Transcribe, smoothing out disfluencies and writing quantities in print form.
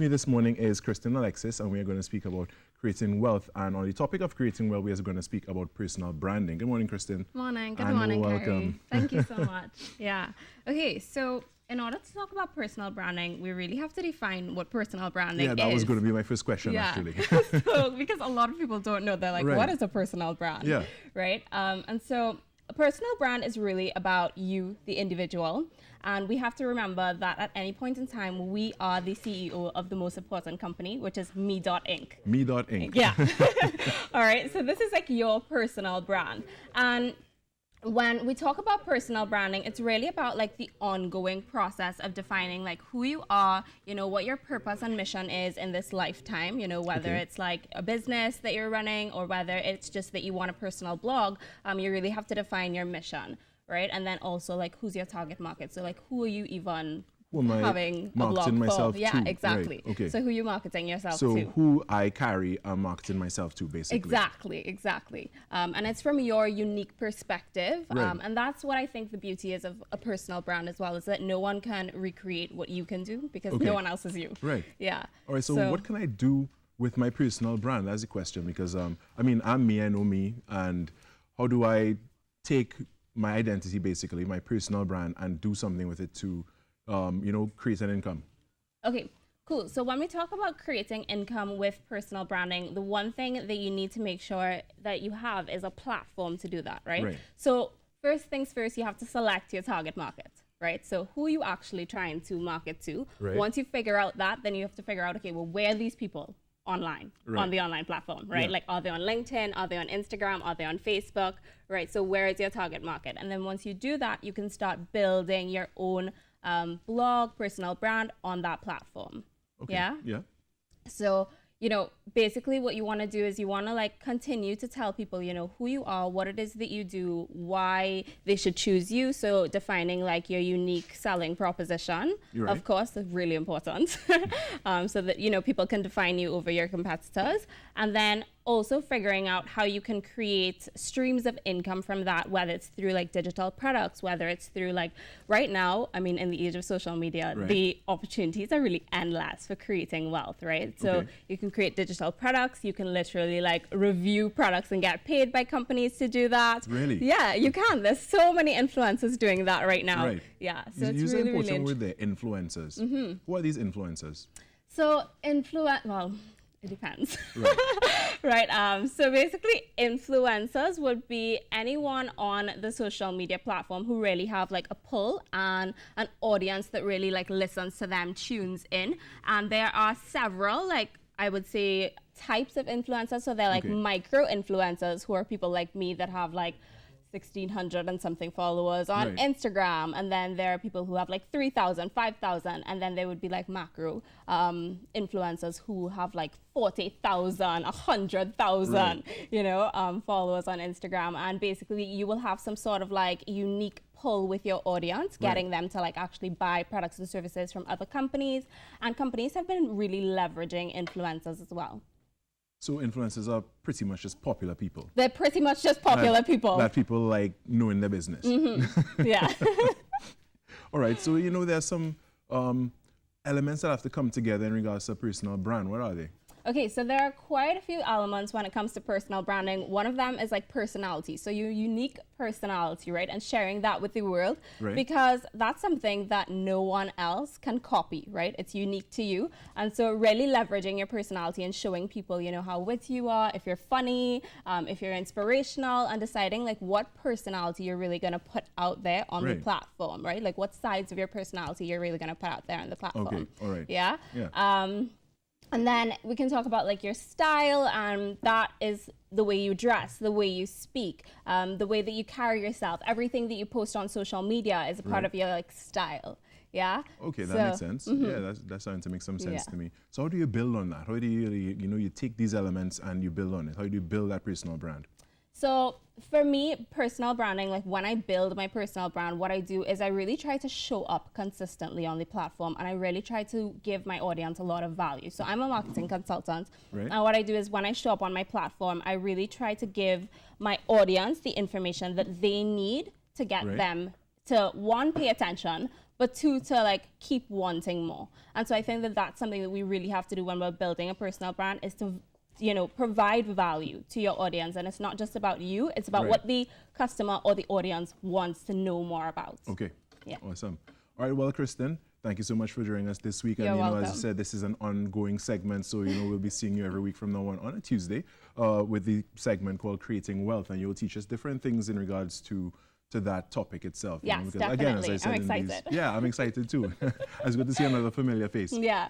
me this morning is Kristen Alexis, and we are going to speak about creating wealth. And on the topic of creating wealth, we are going to speak about personal branding. Good morning, Kristen. Morning. Good and morning, welcome. Carrie. Thank you so much. Yeah. Okay, so in order to talk about personal branding, we really have to define what personal branding is. Yeah, that was going to be my first question, actually. So, because a lot of people don't know, they're like, right. What is a personal brand? Yeah. Right? And so a personal brand is really about you, the individual. And we have to remember that at any point in time, we are the CEO of the most important company, which is Me.Inc. Me.Inc. Yeah. All right. So this is like your personal brand. And when we talk about personal branding, it's really about like the ongoing process of defining like who you are, you know, what your purpose and mission is in this lifetime, you know, whether it's like a business that you're running or whether it's just that you want a personal blog, you really have to define your mission, right? And then also like who's your target market? So like who are you even having a blog myself for? Yeah, to. exactly. Right. Okay. So who you marketing yourself to? So who I carry, I'm marketing myself to, basically. Exactly. And it's from your unique perspective. Right. And that's what I think the beauty is of a personal brand as well, is that no one can recreate what you can do because no one else is you. Right. Yeah. All right, so what can I do with my personal brand? That's the question, because, I mean, I'm me, I know me, and how do I take my identity, basically, my personal brand, and do something with it to you know, create an income? Okay, cool. So when we talk about creating income with personal branding, the one thing that you need to make sure that you have is a platform to do that, right? So first things first, you have to select your target market, right? So who are you actually trying to market to? Right. Once you figure out that, then you have to figure out, okay, well, where are these people online, on the online platform, right? Like, are they on LinkedIn? Are they on Instagram? Are they on Facebook, right? So where is your target market? And then once you do that, you can start building your own blog, personal brand on that platform. Okay. Yeah. So, you know, basically what you want to do is you want to like continue to tell people, you know, who you are, what it is that you do, why they should choose you. So defining like your unique selling proposition, of course, is really important. So that, you know, people can define you over your competitors. And then also figuring out how you can create streams of income from that, whether it's through like digital products, whether it's through like right now, I mean, in the age of social media, the opportunities are really endless for creating wealth, right? So you can create digital products, you can literally like review products and get paid by companies to do that. Really? Yeah, you can. There's so many influencers doing that right now. Right. Yeah, so it's use really, an important really word there, influencers. Who are these influencers? So well, it depends. Right. Right. So basically, influencers would be anyone on the social media platform who really have like a pull and an audience that really like listens to them, tunes in. And there are several, like I would say, types of influencers. So they're like micro influencers, who are people like me that have like 1,600 and something followers on Instagram, and then there are people who have like 3,000, 5,000, and then there would be like macro influencers who have like 40,000, 100,000, you know, followers on Instagram. And basically, you will have some sort of like unique pull with your audience, getting them to like actually buy products and services from other companies. And companies have been really leveraging influencers as well. So influencers are pretty much just popular people. They're pretty much just popular people. That people like knowing their business. Yeah. All right, so you know there's some elements that have to come together in regards to a personal brand. What are they? Okay, so there are quite a few elements when it comes to personal branding. One of them is like personality. So your unique personality, right? And sharing that with the world, because that's something that no one else can copy, right? It's unique to you. And so really leveraging your personality and showing people, you know, how witty you are, if you're funny, if you're inspirational, and deciding like what personality you're really going to put out there on the platform, right? Like what sides of your personality you're really going to put out there on the platform. Okay, all right. Yeah? And then we can talk about like your style, and that is the way you dress, the way you speak, the way that you carry yourself. Everything that you post on social media is a part of your like style. Yeah. Okay, that makes sense. Yeah, that's starting to make some sense to me. So how do you build on that? How do you take these elements and you build on it? How do you build that personal brand? So for me, personal branding, like when I build my personal brand, what I do is I really try to show up consistently on the platform, and I really try to give my audience a lot of value. So I'm a marketing consultant, and what I do is when I show up on my platform, I really try to give my audience the information that they need to get them to, one, pay attention, but two, to like keep wanting more. And so I think that that's something that we really have to do when we're building a personal brand, is to provide value to your audience. And it's not just about you, it's about what the customer or the audience wants to know more about. Okay. Yeah. Awesome. All right, well, Kristen, thank you so much for joining us this week. You're and welcome. As you said, this is an ongoing segment, so we'll be seeing you every week from now on a Tuesday with the segment called Creating Wealth, and you'll teach us different things in regards to that topic itself. Yes, because, definitely. again, as I said, I'm excited. I'm excited too. It's good to see another familiar face. Yeah.